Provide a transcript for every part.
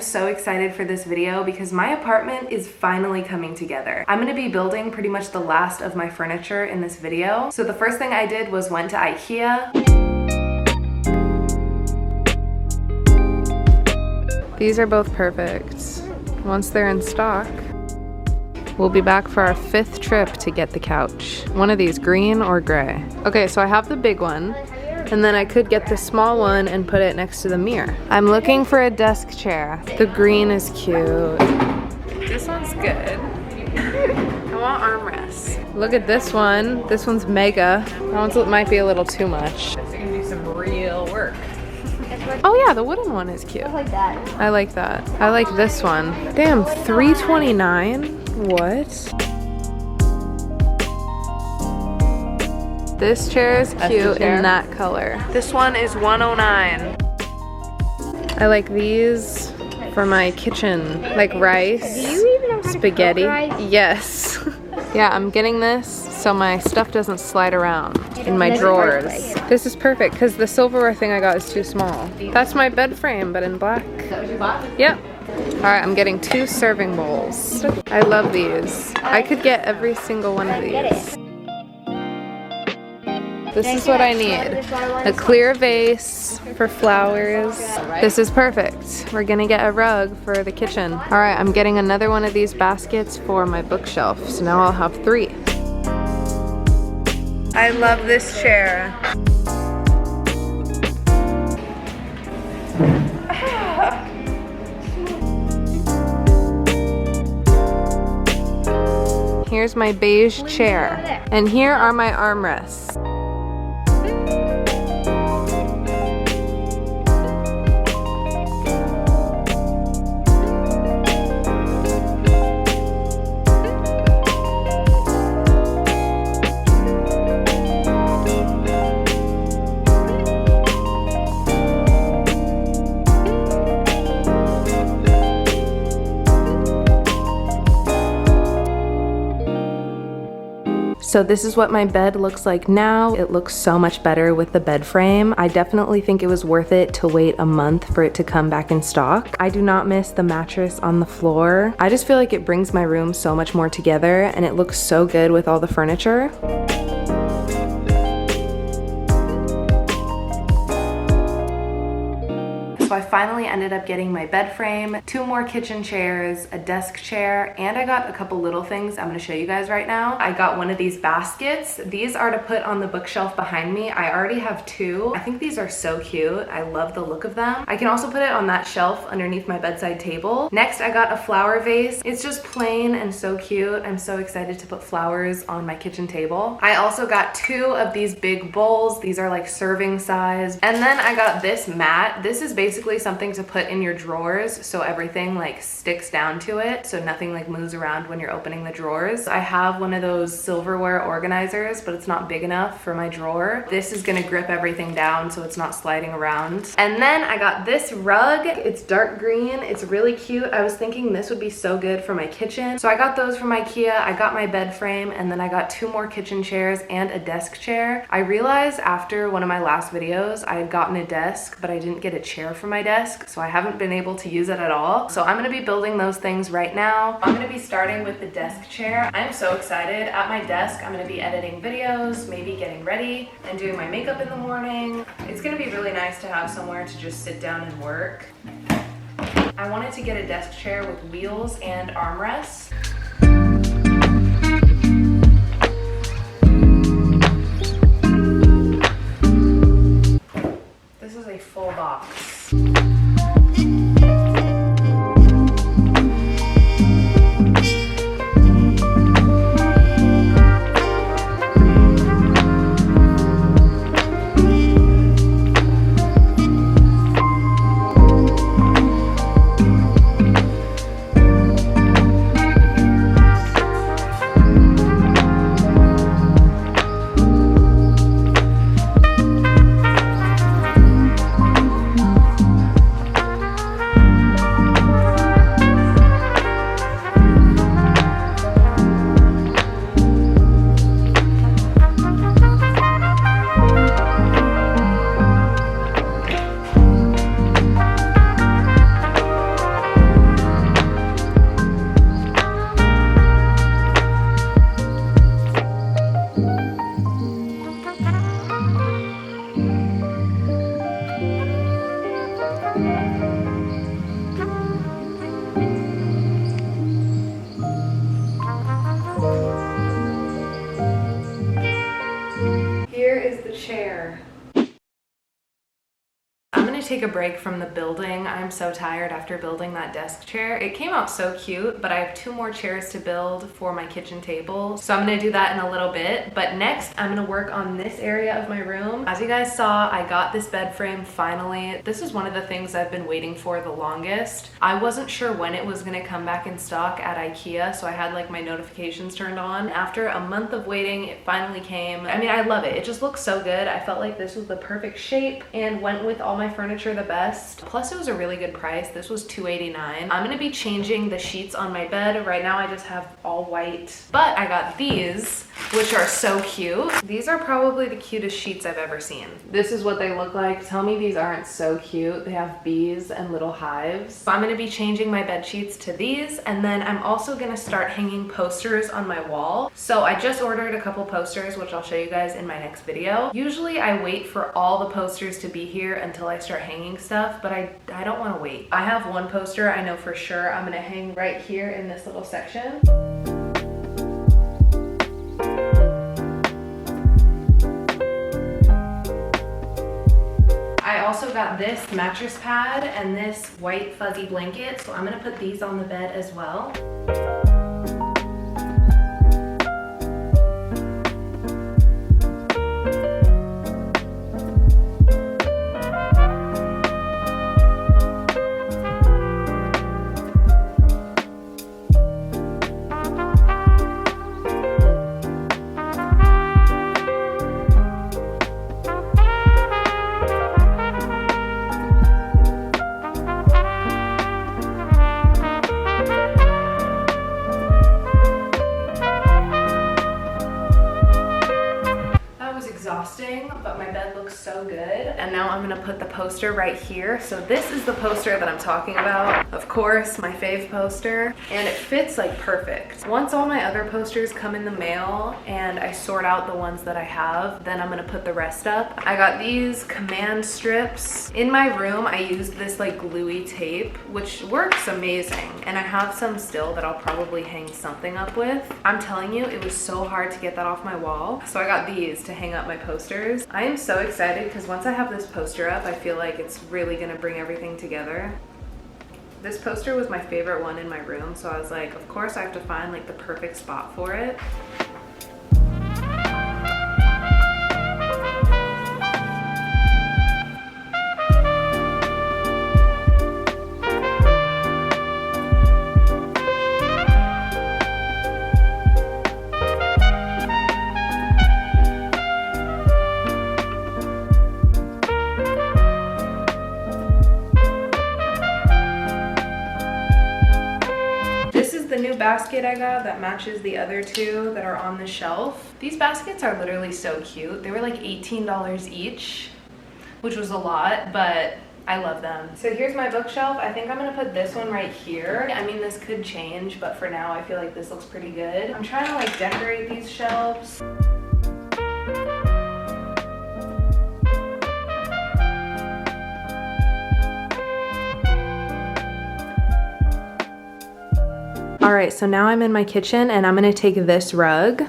am so excited for this video because my apartment is finally coming together. I'm gonna be building pretty much the last of my furniture in this video. So the first thing I did was went to Ikea. These are both perfect. Once they're in stock, we'll be back for our 5th trip to get the couch. One of these, green or gray. Okay, so I have the big one, and then I could get the small one and put it next to the mirror. I'm looking for a desk chair. The green is cute. This one's good. I want armrests. Look at this one. This one's mega. That one might be a little too much. It's gonna be some real work. Oh yeah, the wooden one is cute. I like that. I like that. I like this one. Damn, $329? What? This chair is cute in that color. This one is $109. I like these for my kitchen, like rice, Do you even know how to spaghetti. cook rice? Yes. Yeah, I'm getting this so my stuff doesn't slide around in my drawers. This is perfect because the silverware thing I got is too small. That's my bed frame, but in black. Is that what you bought? Yep. All right, I'm getting 2 serving bowls. I love these. I could get every single one of these. This is what I need. A clear vase for flowers. This is perfect. We're gonna get a rug for the kitchen. All right, I'm getting another one of these baskets for my bookshelf. So now I'll have 3. I love this chair. Here's my beige chair. And here are my armrests. So this is what my bed looks like now. It looks so much better with the bed frame. I definitely think it was worth it to wait a month for it to come back in stock. I do not miss the mattress on the floor. I just feel like it brings my room so much more together and it looks so good with all the furniture. So I finally ended up getting my bed frame, 2 more kitchen chairs, a desk chair, and I got a couple little things I'm gonna show you guys right now. I got one of these baskets. These are to put on the bookshelf behind me. I already have 2. I think these are so cute. I love the look of them. I can also put it on that shelf underneath my bedside table. Next, I got a flower vase. It's just plain and so cute. I'm so excited to put flowers on my kitchen table. I also got 2 of these big bowls. These are like serving size. And then I got this mat. This is basically something to put in your drawers so everything like sticks down to it so nothing like moves around when you're opening the drawers. I have one of those silverware organizers, but it's not big enough for my drawer. This is gonna grip everything down so it's not sliding around. And then I got this rug. It's dark green. It's really cute. I was thinking this would be so good for my kitchen. So I got those from Ikea. I got my bed frame, and then I got 2 more kitchen chairs and a desk chair. I realized after one of my last videos I had gotten a desk, but I didn't get a chair for my desk, so I haven't been able to use it at all. So I'm gonna be building those things right now. I'm gonna be starting with the desk chair. I'm so excited. At my desk, I'm gonna be editing videos, maybe getting ready and doing my makeup in the morning. It's gonna be really nice to have somewhere to just sit down and work. I wanted to get a desk chair with wheels and armrests. This is a full box. chair. I'm gonna take a break from the building. I'm so tired after building that desk chair. It came out so cute, but I have 2 more chairs to build for my kitchen table. So I'm gonna do that in a little bit. But next, I'm gonna work on this area of my room. As you guys saw, I got this bed frame finally. This is one of the things I've been waiting for the longest. I wasn't sure when it was gonna come back in stock at Ikea, so I had like my notifications turned on. After a month of waiting, it finally came. I mean, I love it. It just looks so good. I felt like this was the perfect shape and went with all my furniture the best. Plus it was a really good price. This was $2.89. I'm gonna be changing the sheets on my bed. Right now I just have all white, but I got these, which are so cute. These are probably the cutest sheets I've ever seen. This is what they look like. Tell me these aren't so cute. They have bees and little hives. So I'm gonna be changing my bed sheets to these, and then I'm also gonna start hanging posters on my wall. So I just ordered a couple posters, which I'll show you guys in my next video. Usually I wait for all the posters to be here until I start hanging stuff, but I don't want to wait. I have one poster I know for sure I'm gonna hang right here in this little section. I also got this mattress pad and this white fuzzy blanket, so I'm gonna put these on the bed as well. But my bed looks so good. And now I'm gonna put the poster right here. So this is the poster that I'm talking about. Of course, my fave poster. And it fits like perfect. Once all my other posters come in the mail and I sort out the ones that I have, then I'm gonna put the rest up. I got these command strips. In my room, I used this like gluey tape, which works amazing. And I have some still that I'll probably hang something up with. I'm telling you, it was so hard to get that off my wall. So I got these to hang up my posters. I am so excited because once I have this poster up, I feel like it's really gonna bring everything together. This poster was my favorite one in my room, so I was like, of course I have to find like the perfect spot for it. The new basket I got that matches the other 2 that are on the shelf. These baskets are literally so cute. They were like $18 each, which was a lot, but I love them. So here's my bookshelf. I think I'm gonna put this one right here. I mean, this could change, but for now I feel like this looks pretty good. I'm trying to like decorate these shelves. All right, so now I'm in my kitchen and I'm gonna take this rug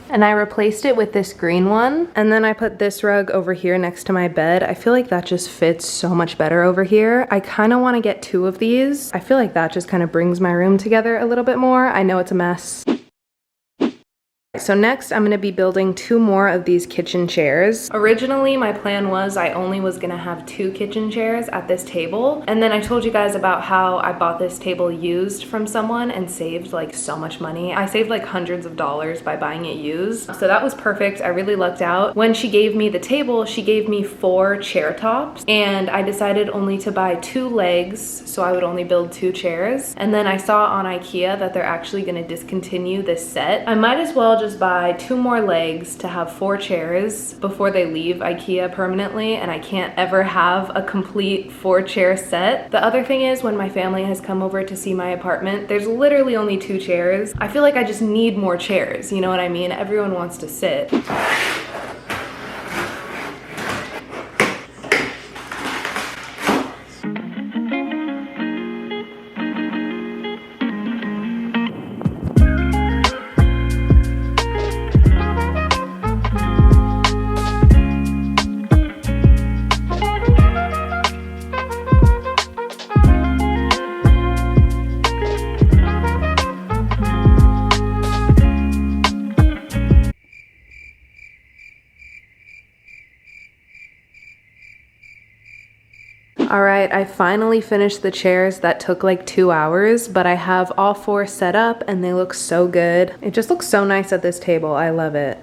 and I replaced it with this green one. And then I put this rug over here next to my bed. I feel like that just fits so much better over here. I kind of want to get 2 of these. I feel like that just kind of brings my room together a little bit more. I know it's a mess. So next I'm going to be building 2 more of these kitchen chairs. Originally my plan was I only was going to have 2 kitchen chairs at this table, and then I told you guys about how I bought this table used from someone and saved like so much money. I saved like hundreds of dollars by buying it used, so that was perfect. I really lucked out. When she gave me the table, she gave me 4 chair tops, and I decided only to buy 2 legs, so I would only build 2 chairs. And then I saw on Ikea that they're actually going to discontinue this set. I might as well just buy 2 more legs to have 4 chairs before they leave Ikea permanently, and I can't ever have a complete 4 chair set. The other thing is, when my family has come over to see my apartment, there's literally only 2 chairs. I feel like I just need more chairs, you know what I mean? Everyone wants to sit. All right, I finally finished the chairs. That took like 2 hours, but I have all 4 set up and they look so good. It just looks so nice at this table. I love it.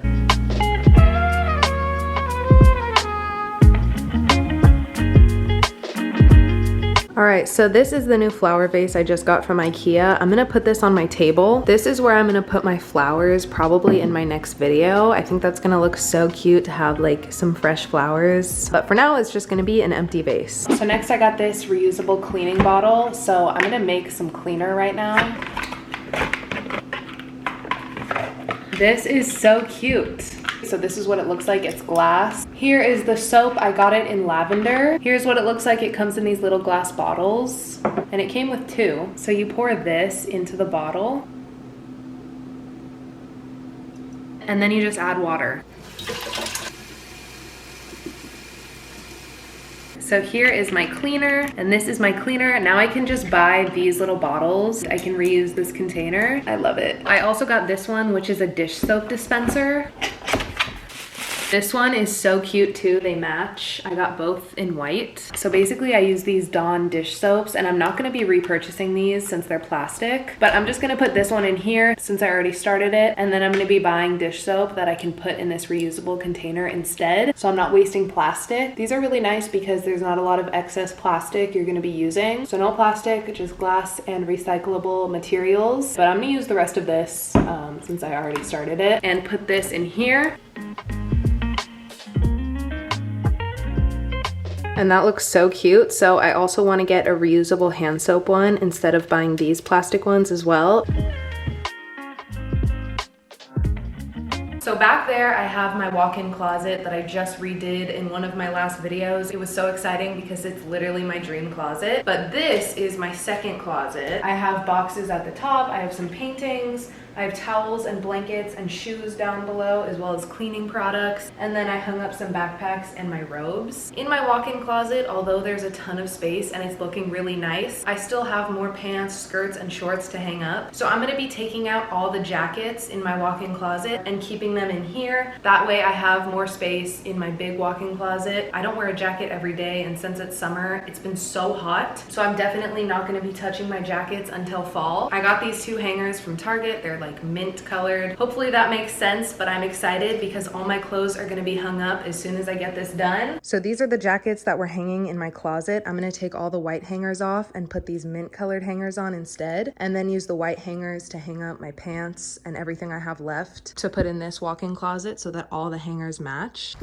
All right, so this is the new flower vase I just got from Ikea. I'm gonna put this on my table. This is where I'm gonna put my flowers probably in my next video. I think that's gonna look so cute to have like some fresh flowers. But for now, it's just gonna be an empty vase. So next I got this reusable cleaning bottle. So I'm gonna make some cleaner right now. This is so cute. So this is what it looks like, it's glass. Here is the soap, I got it in lavender. Here's what it looks like, it comes in these little glass bottles. And it came with 2. So you pour this into the bottle. And then you just add water. So here is my cleaner, and this is my cleaner. Now I can just buy these little bottles. I can reuse this container. I love it. I also got this one, which is a dish soap dispenser. This one is so cute too, they match. I got both in white. So basically I use these Dawn dish soaps, and I'm not gonna be repurchasing these since they're plastic, but I'm just gonna put this one in here since I already started it, and then I'm gonna be buying dish soap that I can put in this reusable container instead, so I'm not wasting plastic. These are really nice because there's not a lot of excess plastic you're gonna be using. So no plastic, just glass and recyclable materials. But I'm gonna use the rest of this since I already started it, and put this in here. And that looks so cute. So I also want to get a reusable hand soap one instead of buying these plastic ones as well. So back there, I have my walk-in closet that I just redid in one of my last videos. It was so exciting because it's literally my dream closet. But this is my second closet. I have boxes at the top, I have some paintings, I have towels and blankets and shoes down below, as well as cleaning products. And then I hung up some backpacks and my robes. In my walk-in closet, although there's a ton of space and it's looking really nice, I still have more pants, skirts, and shorts to hang up. So I'm gonna be taking out all the jackets in my walk-in closet and keeping them in here. That way I have more space in my big walk-in closet. I don't wear a jacket every day, and since it's summer, it's been so hot. So I'm definitely not gonna be touching my jackets until fall. I got these 2 hangers from Target. They're like mint colored. Hopefully that makes sense, but I'm excited because all my clothes are gonna be hung up as soon as I get this done. So these are the jackets that were hanging in my closet. I'm gonna take all the white hangers off and put these mint colored hangers on instead, and then use the white hangers to hang up my pants and everything I have left to put in this walk-in closet so that all the hangers match.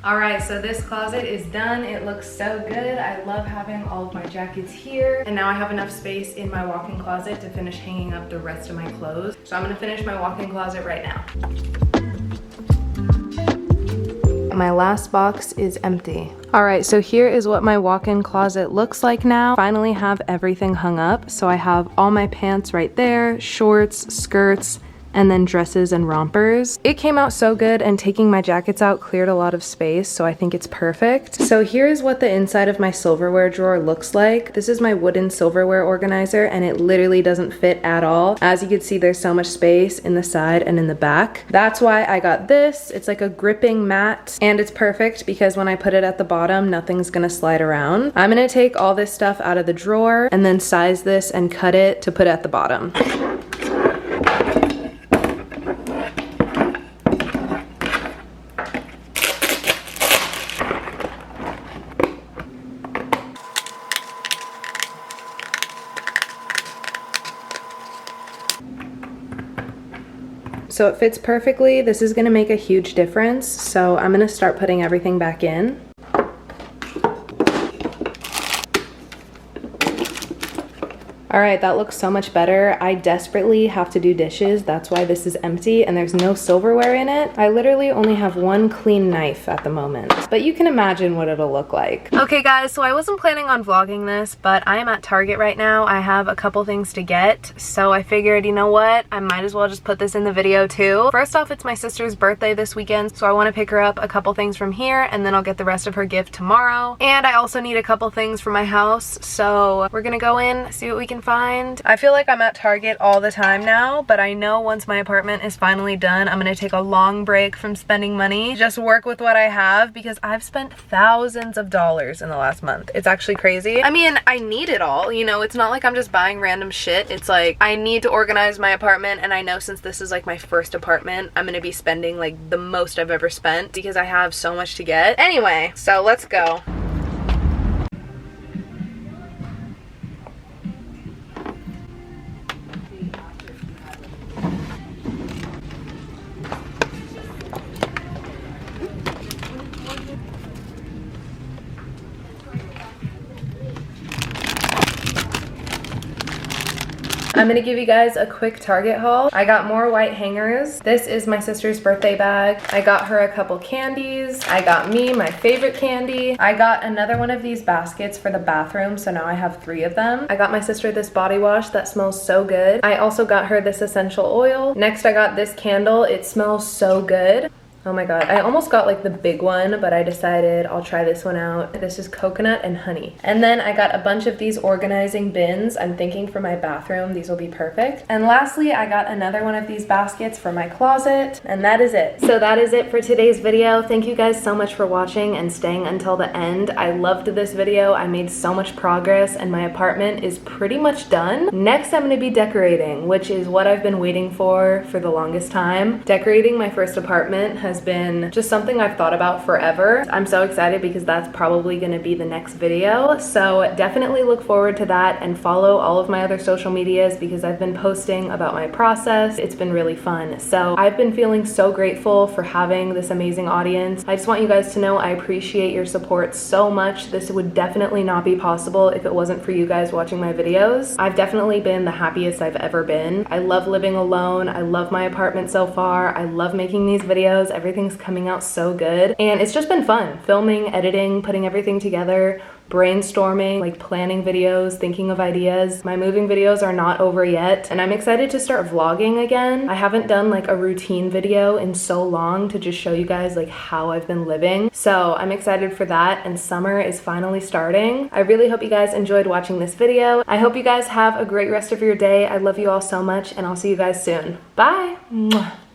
Alright, so this closet is done. It looks so good. I love having all of my jackets here. And now I have enough space in my walk-in closet to finish hanging up the rest of my clothes. So I'm gonna finish my walk-in closet right now. My last box is empty. Alright, so here is what my walk-in closet looks like now. Finally have everything hung up. So I have all my pants right there, shorts, skirts, and then dresses and rompers. It came out so good, and taking my jackets out cleared a lot of space, so I think it's perfect. So here's what the inside of my silverware drawer looks like. This is my wooden silverware organizer, and it literally doesn't fit at all. As you can see, there's so much space in the side and in the back. That's why I got this. It's like a gripping mat, and it's perfect because when I put it at the bottom, nothing's gonna slide around. I'm gonna take all this stuff out of the drawer and then size this and cut it to put at the bottom. So it fits perfectly. This is gonna make a huge difference. So I'm gonna start putting everything back in. All right, that looks so much better. I desperately have to do dishes. That's why this is empty and there's no silverware in it. I literally only have one clean knife at the moment, but you can imagine what it'll look like. Okay guys, so I wasn't planning on vlogging this, but I am at Target right now. I have a couple things to get, so I figured, you know what? I might as well just put this in the video too. First off, it's my sister's birthday this weekend, so I want to pick her up a couple things from here and then I'll get the rest of her gift tomorrow. And I also need a couple things for my house, so we're gonna go in, see what we can find. I feel like I'm at Target all the time now, but I know once my apartment is finally done, I'm gonna take a long break from spending money, just work with what I have, because I've spent thousands of dollars in the last month. It's actually crazy. I mean, I need it all, you know, it's not like I'm just buying random shit. It's like, I need to organize my apartment, and I know since this is like my first apartment, I'm gonna be spending like the most I've ever spent because I have so much to get. Anyway, so let's go. I'm gonna give you guys a quick Target haul. I got more white hangers. This is my sister's birthday bag. I got her a couple candies. I got me my favorite candy. I got another one of these baskets for the bathroom, so now I have 3 of them. I got my sister this body wash that smells so good. I also got her this essential oil. Next, I got this candle. It smells so good. Oh my god, I almost got like the big one, but I decided I'll try this one out. This is coconut and honey. And then I got a bunch of these organizing bins. I'm thinking for my bathroom, these will be perfect. And lastly, I got another one of these baskets for my closet, and that is it. So that is it for today's video. Thank you guys so much for watching and staying until the end. I loved this video. I made so much progress and my apartment is pretty much done. Next, I'm gonna be decorating, which is what I've been waiting for the longest time. Decorating my first apartment has been just something I've thought about forever. I'm so excited because that's probably gonna be the next video. So definitely look forward to that and follow all of my other social medias because I've been posting about my process. It's been really fun. So I've been feeling so grateful for having this amazing audience. I just want you guys to know I appreciate your support so much. This would definitely not be possible if it wasn't for you guys watching my videos. I've definitely been the happiest I've ever been. I love living alone. I love my apartment so far. I love making these videos. Everything's coming out so good. And it's just been fun. Filming, editing, putting everything together, brainstorming, like planning videos, thinking of ideas. My moving videos are not over yet, and I'm excited to start vlogging again. I haven't done like a routine video in so long to just show you guys like how I've been living. So I'm excited for that, and summer is finally starting. I really hope you guys enjoyed watching this video. I hope you guys have a great rest of your day. I love you all so much, and I'll see you guys soon. Bye! Mwah.